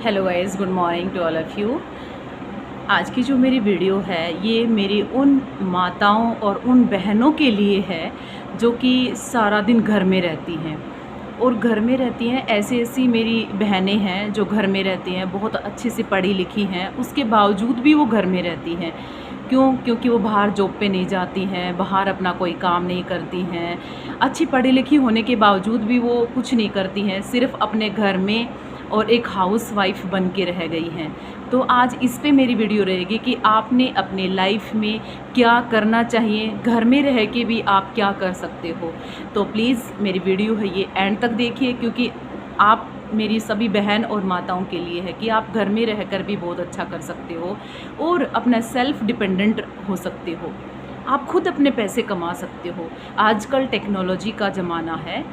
Hello guys, good morning to all of you. आज की जो मेरी वीडियो है ये मेरी उन माताओं और उन बहनों के लिए है जो कि सारा दिन घर में रहती हैं। और घर में रहती हैं, ऐसी ऐसी मेरी बहनें हैं जो घर में रहती हैं, बहुत अच्छे से पढ़ी लिखी हैं, उसके बावजूद भी वो घर में रहती हैं। क्यों? क्योंकि वो बाहर जॉब पे नहीं जाती हैं, बाहर अपना कोई काम नहीं करती हैं। अच्छी पढ़ी लिखी होने के बावजूद भी वो कुछ नहीं करती हैं, सिर्फ़ अपने घर में और एक हाउसवाइफ़ बन के रह गई हैं। तो आज इस पे मेरी वीडियो रहेगी कि आपने अपने लाइफ में क्या करना चाहिए, घर में रह के भी आप क्या कर सकते हो। तो प्लीज़ मेरी वीडियो है ये एंड तक देखिए, क्योंकि आप मेरी सभी बहन और माताओं के लिए है कि आप घर में रहकर भी बहुत अच्छा कर सकते हो और अपना सेल्फ़ डिपेंडेंट हो सकते हो। आप खुद अपने पैसे कमा सकते हो। आजकल टेक्नोलॉजी का ज़माना है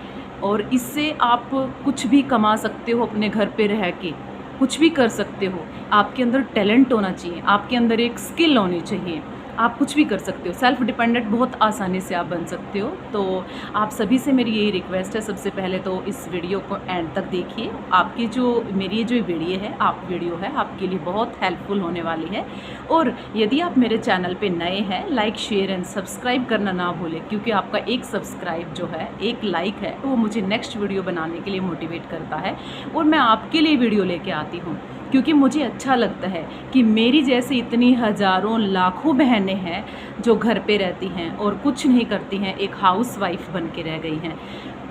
और इससे आप कुछ भी कमा सकते हो, अपने घर पे रह के कुछ भी कर सकते हो। आपके अंदर टैलेंट होना चाहिए, आपके अंदर एक स्किल होनी चाहिए, आप कुछ भी कर सकते हो। सेल्फ़ डिपेंडेंट बहुत आसानी से आप बन सकते हो। तो आप सभी से मेरी यही रिक्वेस्ट है, सबसे पहले तो इस वीडियो को एंड तक देखिए। आपकी जो मेरी जो वीडियो है आपके लिए बहुत हेल्पफुल होने वाली है। और यदि आप मेरे चैनल पे नए हैं, लाइक शेयर एंड सब्सक्राइब करना ना भूलें, क्योंकि आपका एक सब्सक्राइब जो है, एक लाइक है, वो मुझे नेक्स्ट वीडियो बनाने के लिए मोटिवेट करता है और मैं आपके लिए वीडियो लेके आती हूँ। क्योंकि मुझे अच्छा लगता है कि मेरी जैसी इतनी हज़ारों लाखों बहनें हैं जो घर पे रहती हैं और कुछ नहीं करती हैं, एक हाउसवाइफ़ बन के रह गई हैं।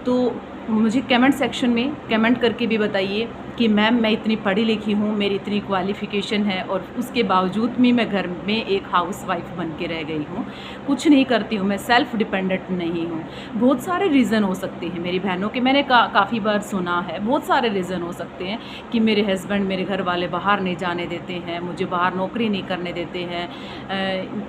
तो मुझे कमेंट सेक्शन में कमेंट करके भी बताइए कि मैम, मैं इतनी पढ़ी लिखी हूँ, मेरी इतनी क्वालिफ़िकेशन है और उसके बावजूद भी मैं घर में एक हाउसवाइफ़ बन के रह गई हूँ, कुछ नहीं करती हूँ, मैं सेल्फ़ डिपेंडेंट नहीं हूँ। बहुत सारे रीज़न हो सकते हैं मेरी बहनों के, मैंने काफ़ी बार सुना है, बहुत सारे रीज़न हो सकते हैं कि मेरे हस्बैंड, मेरे घर वाले बाहर नहीं जाने देते हैं, मुझे बाहर नौकरी नहीं करने देते हैं।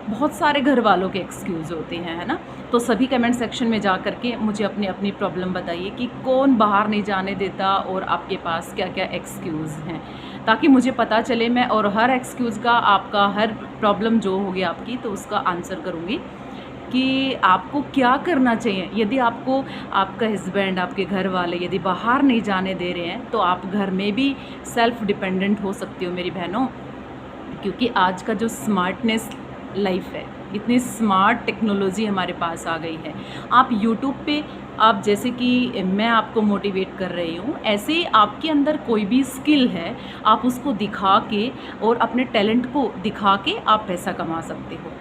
बहुत सारे घर वालों के एक्सक्यूज़ होते हैं, है ना? तो सभी कमेंट सेक्शन में जा कर के मुझे अपनी अपनी प्रॉब्लम बताइए कि कौन बाहर नहीं जाने देता और आपके पास क्या क्या एक्सक्यूज़ हैं, ताकि मुझे पता चले मैं और हर एक्सक्यूज़ का, आपका हर प्रॉब्लम जो होगी आपकी, तो उसका आंसर करूँगी कि आपको क्या करना चाहिए। यदि आपको आपका हस्बैंड, आपके घर वाले यदि बाहर नहीं जाने दे रहे हैं, तो आप घर में भी सेल्फ़ डिपेंडेंट हो सकती हो मेरी बहनों। क्योंकि आज का जो स्मार्टनेस लाइफ है, इतनी स्मार्ट टेक्नोलॉजी हमारे पास आ गई है। आप यूट्यूब पे, आप जैसे कि मैं आपको मोटिवेट कर रही हूँ, ऐसे ही आपके अंदर कोई भी स्किल है, आप उसको दिखा के और अपने टैलेंट को दिखा के आप पैसा कमा सकते हो,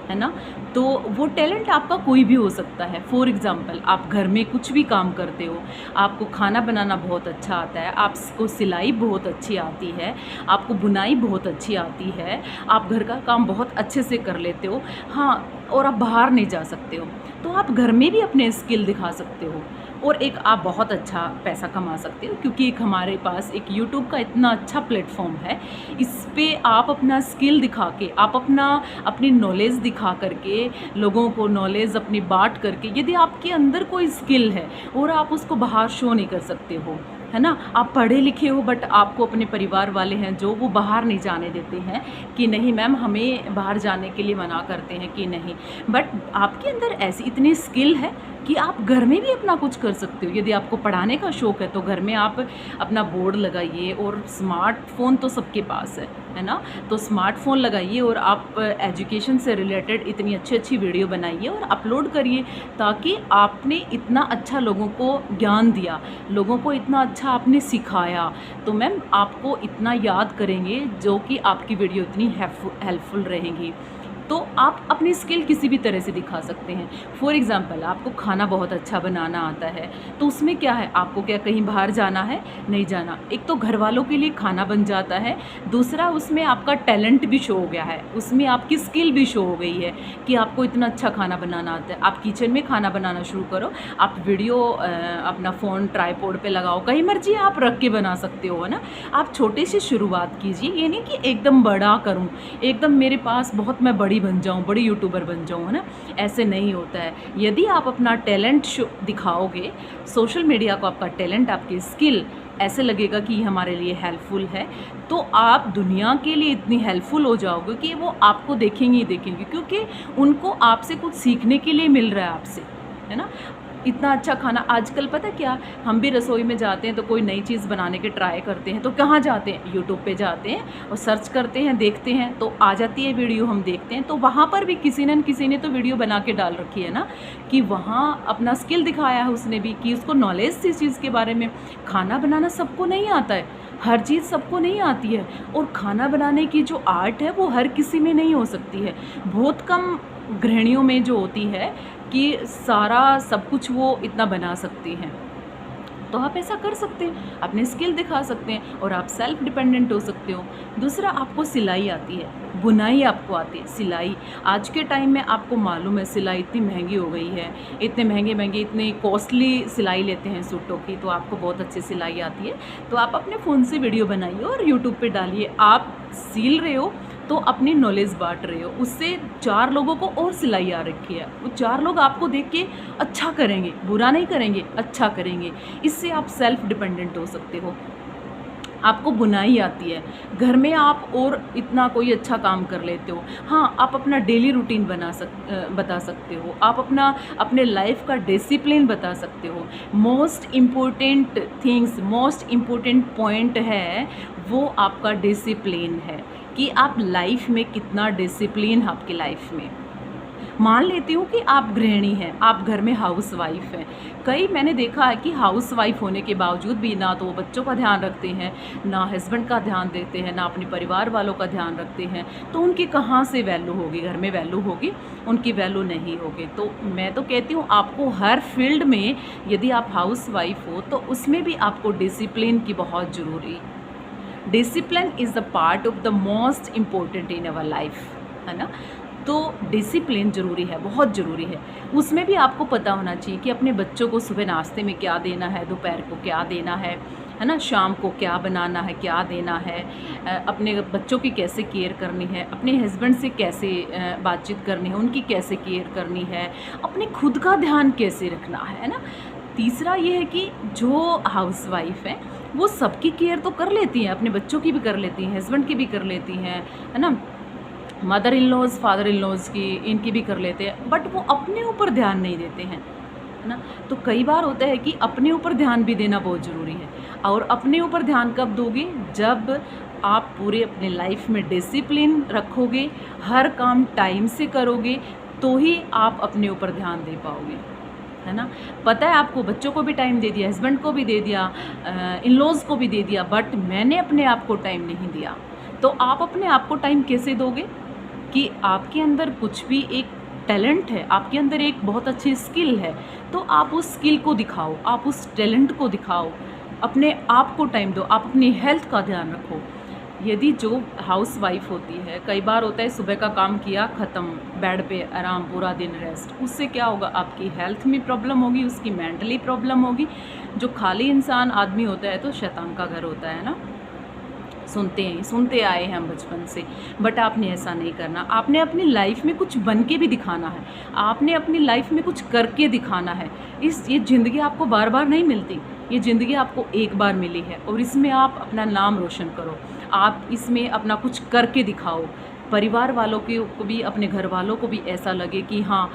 है ना? तो वो टैलेंट आपका कोई भी हो सकता है। फॉर एग्ज़ाम्पल, आप घर में कुछ भी काम करते हो, आपको खाना बनाना बहुत अच्छा आता है, आपको सिलाई बहुत अच्छी आती है, आपको बुनाई बहुत अच्छी आती है, आप घर का काम बहुत अच्छे से कर लेते हो, हाँ, और आप बाहर नहीं जा सकते हो, तो आप घर में भी अपने स्किल दिखा सकते हो और एक आप बहुत अच्छा पैसा कमा सकते हो। क्योंकि एक हमारे पास एक यूट्यूब का इतना अच्छा प्लेटफॉर्म है, इस पे आप अपना स्किल दिखा के, आप अपनी नॉलेज दिखा करके, लोगों को नॉलेज अपनी बाँट करके, यदि आपके अंदर कोई स्किल है और आप उसको बाहर शो नहीं कर सकते हो, है ना? आप पढ़े लिखे हो बट आपको अपने परिवार वाले हैं जो वो बाहर नहीं जाने देते हैं कि नहीं मैम, हमें बाहर जाने के लिए मना करते हैं कि नहीं, बट आपके अंदर ऐसी इतनी स्किल है कि आप घर में भी अपना कुछ कर सकते हो। यदि आपको पढ़ाने का शौक़ है तो घर में आप अपना बोर्ड लगाइए, और स्मार्टफ़ोन तो सबके पास है ना? तो स्मार्टफ़ोन लगाइए और आप एजुकेशन से रिलेटेड इतनी अच्छी वीडियो बनाइए और अपलोड करिए, ताकि आपने इतना अच्छा लोगों को ज्ञान दिया, लोगों को इतना अच्छा आपने सिखाया, तो मैम आपको इतना याद करेंगे, जो कि आपकी वीडियो इतनी हेल्पफुल रहेंगी। तो आप अपनी स्किल किसी भी तरह से दिखा सकते हैं। फॉर एग्ज़ाम्पल, आपको खाना बहुत अच्छा बनाना आता है, तो उसमें क्या है, आपको क्या कहीं बाहर जाना है? नहीं जाना। एक तो घर वालों के लिए खाना बन जाता है, दूसरा उसमें आपका टैलेंट भी शो हो गया है, उसमें आपकी स्किल भी शो हो गई है कि आपको इतना अच्छा खाना बनाना आता है। आप किचन में खाना बनाना शुरू करो, आप वीडियो अपना फ़ोन ट्राइपॉड पे लगाओ, कहीं मर्ज़ी आप रख के बना सकते हो, है ना? आप छोटे से शुरुआत कीजिए, ये नहीं कि एकदम बड़ा करूँ, एकदम मेरे पास बहुत मैं बड़ी बन जाऊँ, बड़ी यूट्यूबर बन जाऊँ, है ना? ऐसे नहीं होता है। यदि आप अपना टैलेंट दिखाओगे, सोशल मीडिया को आपका टैलेंट, आपकी स्किल ऐसे लगेगा कि ये हमारे लिए हेल्पफुल है, तो आप दुनिया के लिए इतनी हेल्पफुल हो जाओगे कि वो आपको देखेंगे ही देखेंगे, क्योंकि उनको आपसे कुछ सीखने के लिए मिल रहा है आपसे, है ना? इतना अच्छा खाना आजकल पता क्या, हम भी रसोई में जाते हैं तो कोई नई चीज़ बनाने के ट्राई करते हैं तो कहाँ जाते हैं, यूट्यूब पे जाते हैं और सर्च करते हैं, देखते हैं तो आ जाती है वीडियो, हम देखते हैं तो वहाँ पर भी किसी ने तो वीडियो बना के डाल रखी है ना, कि वहाँ अपना स्किल दिखाया है उसने भी, कि उसको नॉलेज थी इस चीज़ के बारे में। खाना बनाना सबको नहीं आता है, हर चीज़ सबको नहीं आती है, और खाना बनाने की जो आर्ट है वो हर किसी में नहीं हो सकती है। बहुत कम गृहिणियों में जो होती है कि सारा सब कुछ वो इतना बना सकती हैं। तो आप ऐसा कर सकते हैं, अपने स्किल दिखा सकते हैं और आप सेल्फ डिपेंडेंट हो सकते हो। दूसरा, आपको सिलाई आती है, बुनाई आपको आती है, सिलाई। आज के टाइम में आपको मालूम है सिलाई इतनी महंगी हो गई है, इतने महंगे इतने कॉस्टली सिलाई लेते हैं सूटों की, तो आपको बहुत अच्छी सिलाई आती है। तो आप अपने फ़ोन से वीडियो बनाइए और यूट्यूब पे डालिए। आप सील रहे हो तो अपनी नॉलेज बांट रहे हो, उससे 4 लोगों को और सिलाई आ रखी है, वो 4 लोग आपको देख के अच्छा करेंगे, बुरा नहीं करेंगे, अच्छा करेंगे। इससे आप सेल्फ डिपेंडेंट हो सकते हो। आपको बुनाई आती है, घर में आप और इतना कोई अच्छा काम कर लेते हो। हाँ, आप अपना डेली रूटीन बता सकते हो, आप अपने लाइफ का डिसिप्लिन बता सकते हो। मोस्ट इम्पोर्टेंट पॉइंट है वो आपका डिसिप्लिन है, कि आप लाइफ में कितना डिसिप्लिन आपकी लाइफ में। मान लेती हूँ कि आप गृहिणी हैं, आप घर में हाउस वाइफ हैं। कई मैंने देखा है कि हाउस वाइफ होने के बावजूद भी ना तो वो बच्चों का ध्यान रखते हैं, ना हस्बैंड का ध्यान देते हैं, ना अपने परिवार वालों का ध्यान रखते हैं। तो उनकी कहाँ से वैल्यू होगी, घर में वैल्यू होगी, उनकी वैल्यू नहीं होगी। तो मैं तो कहती हूँ आपको हर फील्ड में, यदि आप हाउस वाइफ हो तो उसमें भी आपको डिसिप्लिन की बहुत ज़रूरी। Discipline is the part of the most important in our life, है ना। तो डिसिप्लिन ज़रूरी है, बहुत ज़रूरी है। उसमें भी आपको पता होना चाहिए कि अपने बच्चों को सुबह नाश्ते में क्या देना है, दोपहर को क्या देना है ना, शाम को क्या बनाना है, क्या देना है, अपने बच्चों की कैसे केयर करनी है, अपने हस्बैंड से कैसे बातचीत करनी है, उनकी कैसे केयर करनी है, अपने खुद का ध्यान कैसे रखना है ना। तीसरा ये है कि जो हाउस वाइफ है वो सबकी केयर तो कर लेती हैं, अपने बच्चों की भी कर लेती हैं, हस्बैंड की भी कर लेती हैं, है ना, mother in laws, father in laws की, इनकी भी कर लेते हैं, बट वो अपने ऊपर ध्यान नहीं देते हैं, है ना। तो कई बार होता है कि अपने ऊपर ध्यान भी देना बहुत ज़रूरी है। और अपने ऊपर ध्यान कब दोगे, जब आप पूरे अपने लाइफ में डिसिप्लिन रखोगे, हर काम टाइम से करोगे, तो ही आप अपने ऊपर ध्यान दे पाओगे, है ना। पता है आपको, बच्चों को भी टाइम दे दिया, हस्बैंड को भी दे दिया, इन लॉज़ को भी दे दिया, बट मैंने अपने आप को टाइम नहीं दिया। तो आप अपने आप को टाइम कैसे दोगे, कि आपके अंदर कुछ भी एक टैलेंट है, आपके अंदर एक बहुत अच्छी स्किल है, तो आप उस स्किल को दिखाओ, आप उस टैलेंट को दिखाओ, अपने आप को टाइम दो, आप अपनी हेल्थ का ध्यान रखो। यदि जो हाउस वाइफ होती है, कई बार होता है सुबह का काम किया, ख़त्म, बेड पे आराम, पूरा दिन रेस्ट, उससे क्या होगा, आपकी हेल्थ में प्रॉब्लम होगी, उसकी मेंटली प्रॉब्लम होगी। जो खाली इंसान आदमी होता है तो शैतान का घर होता है ना, सुनते आए हैं हम बचपन से। बट आपने ऐसा नहीं करना, आपने अपनी लाइफ में कुछ बन के भी दिखाना है, आपने अपनी लाइफ में कुछ करके दिखाना है। ये ज़िंदगी आपको बार बार नहीं मिलती, ये ज़िंदगी आपको एक बार मिली है, और इसमें आप अपना नाम रोशन करो, आप इसमें अपना कुछ करके दिखाओ। परिवार वालों को भी, अपने घर वालों को भी ऐसा लगे कि हाँ,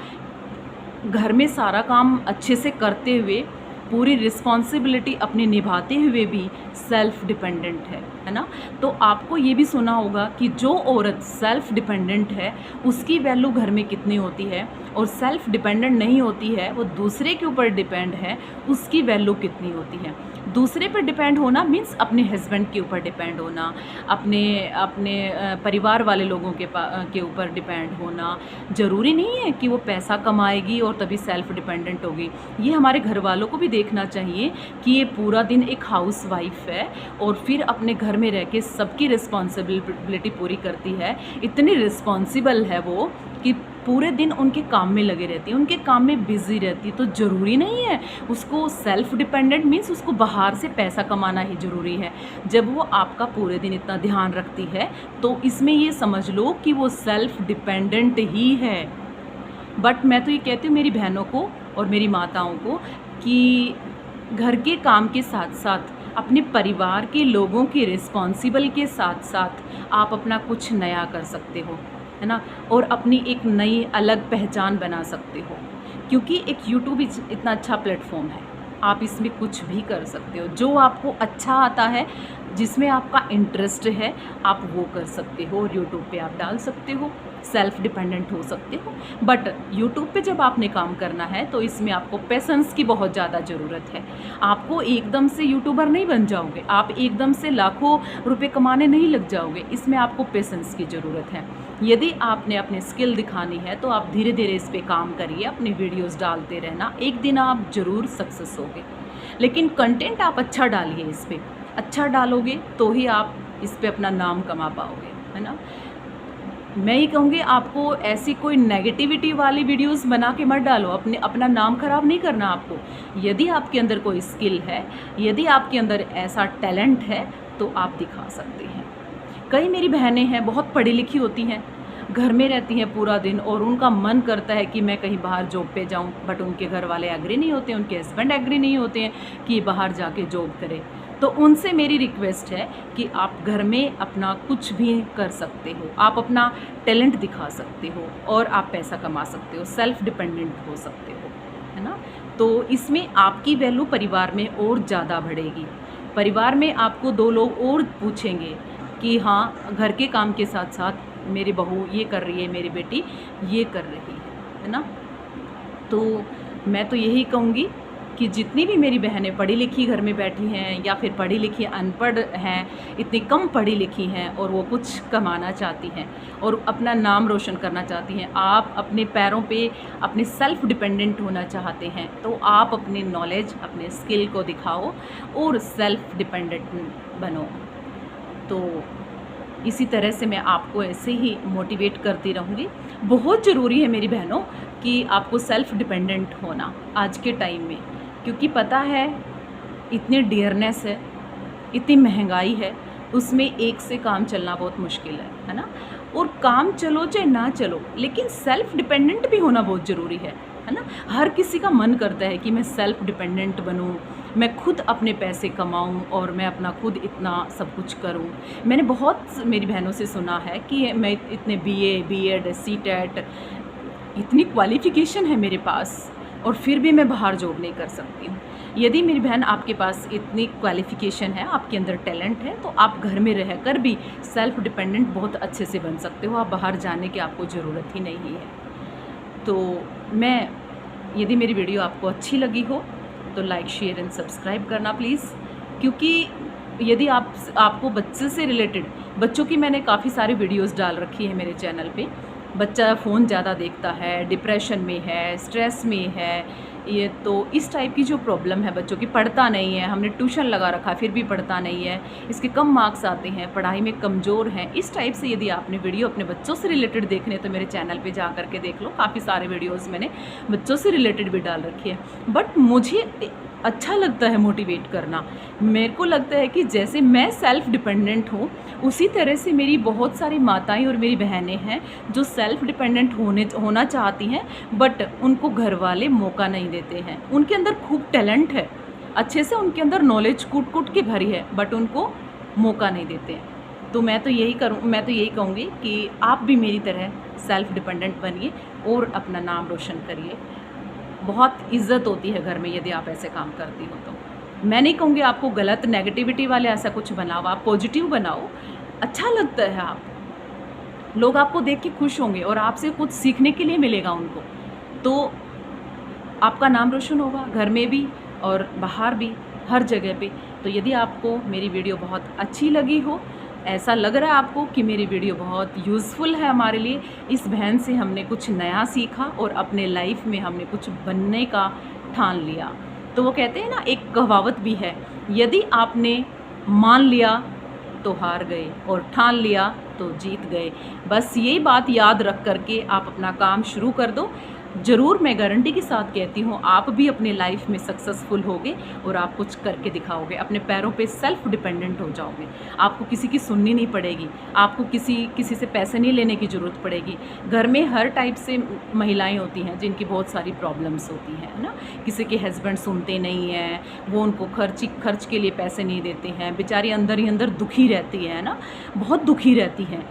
घर में सारा काम अच्छे से करते हुए, पूरी रिस्पॉन्सिबिलिटी अपनी निभाते हुए भी सेल्फ डिपेंडेंट है ना। तो आपको ये भी सुना होगा कि जो औरत सेल्फ डिपेंडेंट है उसकी वैल्यू घर में कितनी होती है, और सेल्फ डिपेंडेंट नहीं होती है, वो दूसरे के ऊपर डिपेंड है, उसकी वैल्यू कितनी होती है। दूसरे पर डिपेंड होना मीन्स अपने हस्बैंड के ऊपर डिपेंड होना, अपने परिवार वाले लोगों के ऊपर डिपेंड होना। ज़रूरी नहीं है कि वो पैसा कमाएगी और तभी सेल्फ डिपेंडेंट होगी। ये हमारे घर वालों को भी देखना चाहिए कि ये पूरा दिन एक हाउस वाइफ है और फिर अपने घर में रह के सबकी रिस्पॉन्सिबिलिटी पूरी करती है। इतनी रिस्पॉन्सिबल है वो कि पूरे दिन उनके काम में लगे रहती है, उनके काम में बिज़ी रहती है। तो ज़रूरी नहीं है उसको सेल्फ डिपेंडेंट मीन्स उसको बाहर से पैसा कमाना ही ज़रूरी है। जब वो आपका पूरे दिन इतना ध्यान रखती है तो इसमें ये समझ लो कि वो सेल्फ डिपेंडेंट ही है। बट मैं तो ये कहती हूँ मेरी बहनों को और मेरी माताओं को कि घर के काम के साथ साथ अपने परिवार के लोगों की रिस्पॉन्सिबल के साथ साथ आप अपना कुछ नया कर सकते हो, है ना, और अपनी एक नई अलग पहचान बना सकते हो। क्योंकि एक यूट्यूब इतना अच्छा प्लेटफॉर्म है, आप इसमें कुछ भी कर सकते हो। जो आपको अच्छा आता है, जिसमें आपका इंटरेस्ट है, आप वो कर सकते हो और यूट्यूब पे आप डाल सकते हो, सेल्फ डिपेंडेंट हो सकते हो। बट यूट्यूब पे जब आपने काम करना है तो इसमें आपको पेशेंस की बहुत ज़्यादा ज़रूरत है। आपको एकदम से यूट्यूबर नहीं बन जाओगे, आप एकदम से लाखों रुपए कमाने नहीं लग जाओगे, इसमें आपको पेशेंस की ज़रूरत है। यदि आपने अपनी स्किल दिखानी है तो आप धीरे धीरे इस पे काम करिए, अपनी वीडियोस डालते रहना, एक दिन आप ज़रूर सक्सेस होगे। लेकिन कंटेंट आप अच्छा डालिए, इस पर अच्छा डालोगे तो ही आप इस पे अपना नाम कमा पाओगे, है ना। मैं ये कहूँगी आपको ऐसी कोई नेगेटिविटी वाली वीडियोस बना के मत डालो, अपना नाम ख़राब नहीं करना आपको। यदि आपके अंदर कोई स्किल है, यदि आपके अंदर ऐसा टैलेंट है तो आप दिखा सकते हैं। कई मेरी बहनें हैं, बहुत पढ़ी लिखी होती हैं, घर में रहती हैं पूरा दिन और उनका मन करता है कि मैं कहीं बाहर जॉब पे जाऊं, बट उनके घर वाले एग्री नहीं होते, उनके हस्बैंड एग्री नहीं होते हैं कि बाहर जाके जॉब करे। तो उनसे मेरी रिक्वेस्ट है कि आप घर में अपना कुछ भी कर सकते हो, आप अपना टैलेंट दिखा सकते हो और आप पैसा कमा सकते हो, सेल्फ डिपेंडेंट हो सकते हो, है ना। तो इसमें आपकी वैल्यू परिवार में और ज़्यादा बढ़ेगी। परिवार में आपको 2 लोग और पूछेंगे कि हाँ, घर के काम के साथ साथ मेरी बहू ये कर रही है, मेरी बेटी ये कर रही है ना। तो मैं तो यही कहूँगी कि जितनी भी मेरी बहनें पढ़ी लिखी घर में बैठी हैं या फिर पढ़ी लिखी अनपढ़ हैं, इतनी कम पढ़ी लिखी हैं और वो कुछ कमाना चाहती हैं और अपना नाम रोशन करना चाहती हैं, आप अपने पैरों पे अपने सेल्फ डिपेंडेंट होना चाहते हैं, तो आप अपनी नॉलेज, अपने स्किल को दिखाओ और सेल्फ डिपेंडेंट बनो। तो इसी तरह से मैं आपको ऐसे ही मोटिवेट करती रहूँगी। बहुत ज़रूरी है मेरी बहनों कि आपको सेल्फ डिपेंडेंट होना आज के टाइम में, क्योंकि पता है इतनी डियरनेस है, इतनी महंगाई है, उसमें एक से काम चलना बहुत मुश्किल है ना। और काम चलो चाहे ना चलो, लेकिन सेल्फ डिपेंडेंट भी होना बहुत ज़रूरी है ना। हर किसी का मन करता है कि मैं सेल्फ डिपेंडेंट बनूं, मैं खुद अपने पैसे कमाऊं और मैं अपना खुद इतना सब कुछ करूं। मैंने बहुत मेरी बहनों से सुना है कि मैं इतने बीए, बीएड, सीटेट, इतनी क्वालिफ़िकेशन है मेरे पास और फिर भी मैं बाहर जॉब नहीं कर सकती हूँ। यदि मेरी बहन आपके पास इतनी क्वालिफ़िकेशन है, आपके अंदर टैलेंट है, तो आप घर में रहकर भी सेल्फ डिपेंडेंट बहुत अच्छे से बन सकते हो, आप बाहर जाने की आपको ज़रूरत ही नहीं है। तो मैं, यदि मेरी वीडियो आपको अच्छी लगी हो तो लाइक, शेयर एंड सब्सक्राइब करना प्लीज़, क्योंकि यदि आपको बच्चे से रिलेटेड, बच्चों की मैंने काफ़ी सारी वीडियोस डाल रखी है मेरे चैनल पे। बच्चा फ़ोन ज़्यादा देखता है, डिप्रेशन में है, स्ट्रेस में है, ये तो इस टाइप की जो प्रॉब्लम है बच्चों की, पढ़ता नहीं है, हमने ट्यूशन लगा रखा है फिर भी पढ़ता नहीं है, इसके कम मार्क्स आते हैं, पढ़ाई में कमज़ोर हैं, इस टाइप से यदि आपने वीडियो अपने बच्चों से रिलेटेड देखने तो मेरे चैनल पे जा करके देख लो। काफ़ी सारे वीडियोस मैंने बच्चों से रिलेटेड भी डाल रखी है। बट मुझे अच्छा लगता है मोटिवेट करना। मेरे को लगता है कि जैसे मैं सेल्फ डिपेंडेंट हूँ, उसी तरह से मेरी बहुत सारी माताएं और मेरी बहनें हैं जो सेल्फ डिपेंडेंट होना चाहती हैं, बट उनको घर वाले मौका नहीं देते हैं। उनके अंदर खूब टैलेंट है, अच्छे से उनके अंदर नॉलेज कूट कूट के भरी है, बट उनको मौका नहीं देते हैं। तो मैं तो यही कहूँगी कि आप भी मेरी तरह सेल्फ डिपेंडेंट बनिए और अपना नाम रोशन करिए। बहुत इज़्ज़त होती है घर में यदि आप ऐसे काम करती हो। तो मैं नहीं कहूँगी आपको गलत, नेगेटिविटी वाले ऐसा कुछ बनाओ, आप पॉजिटिव बनाओ, अच्छा लगता है, आप लोग आपको देख के खुश होंगे और आपसे कुछ सीखने के लिए मिलेगा उनको, तो आपका नाम रोशन होगा घर में भी और बाहर भी, हर जगह पे। तो यदि आपको मेरी वीडियो बहुत अच्छी लगी हो, ऐसा लग रहा है आपको कि मेरी वीडियो बहुत यूज़फुल है हमारे लिए, इस बहन से हमने कुछ नया सीखा और अपने लाइफ में हमने कुछ बनने का ठान लिया, तो वो कहते हैं ना, एक कहावत भी है, यदि आपने मान लिया तो हार गए और ठान लिया तो जीत गए। बस यही बात याद रख करके आप अपना काम शुरू कर दो। ज़रूर मैं गारंटी के साथ कहती हूँ आप भी अपने लाइफ में सक्सेसफुल होगे और आप कुछ करके दिखाओगे, अपने पैरों पे सेल्फ डिपेंडेंट हो जाओगे। आपको किसी की सुननी नहीं पड़ेगी, आपको किसी से पैसे नहीं लेने की ज़रूरत पड़ेगी। घर में हर टाइप से महिलाएं होती हैं जिनकी बहुत सारी प्रॉब्लम्स होती हैं ना। किसी के हस्बैंड सुनते नहीं हैं, वो उनको खर्च के लिए पैसे नहीं देते हैं, बेचारी अंदर ही अंदर दुखी रहती है ना, बहुत दुखी रहती हैं।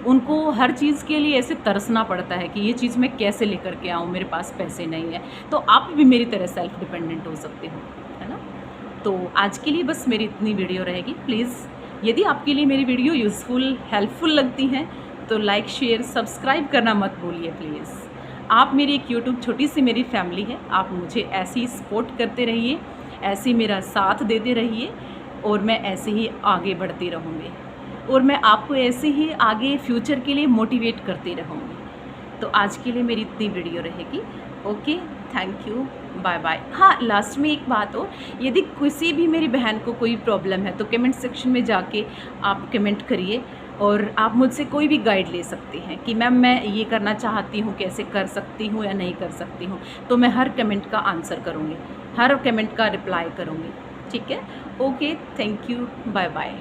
उनको हर चीज़ के लिए ऐसे तरसना पड़ता है कि ये चीज़ मैं कैसे लेकर के आऊँ, मेरे पास पैसे नहीं है। तो आप भी मेरी तरह सेल्फ डिपेंडेंट हो सकते हो, है ना? तो आज के लिए बस मेरी इतनी वीडियो रहेगी। प्लीज़ यदि आपके लिए मेरी वीडियो यूज़फुल, हेल्पफुल लगती हैं तो लाइक, शेयर, सब्सक्राइब करना मत भूलिए प्लीज़। आप मेरी एक यूट्यूब छोटी सी मेरी फैमिली है, आप मुझे ऐसे ही सपोर्ट करते रहिए, ऐसे ही मेरा साथ देते रहिए और मैं ऐसे ही आगे बढ़ती रहूँगी और मैं आपको ऐसे ही आगे फ्यूचर के लिए मोटिवेट करती रहूँगी। तो आज के लिए मेरी इतनी वीडियो रहेगी। Okay, thank you, bye bye. हाँ, लास्ट में एक बात और, यदि किसी भी मेरी बहन को कोई प्रॉब्लम है तो कमेंट सेक्शन में जाके आप कमेंट करिए और आप मुझसे कोई भी गाइड ले सकते हैं कि मैम मैं ये करना चाहती हूँ, कैसे कर सकती हूँ या नहीं कर सकती हूँ। तो मैं हर कमेंट का आंसर करूँगी, हर कमेंट का रिप्लाई करूँगी। ठीक है? Okay, thank you, bye bye.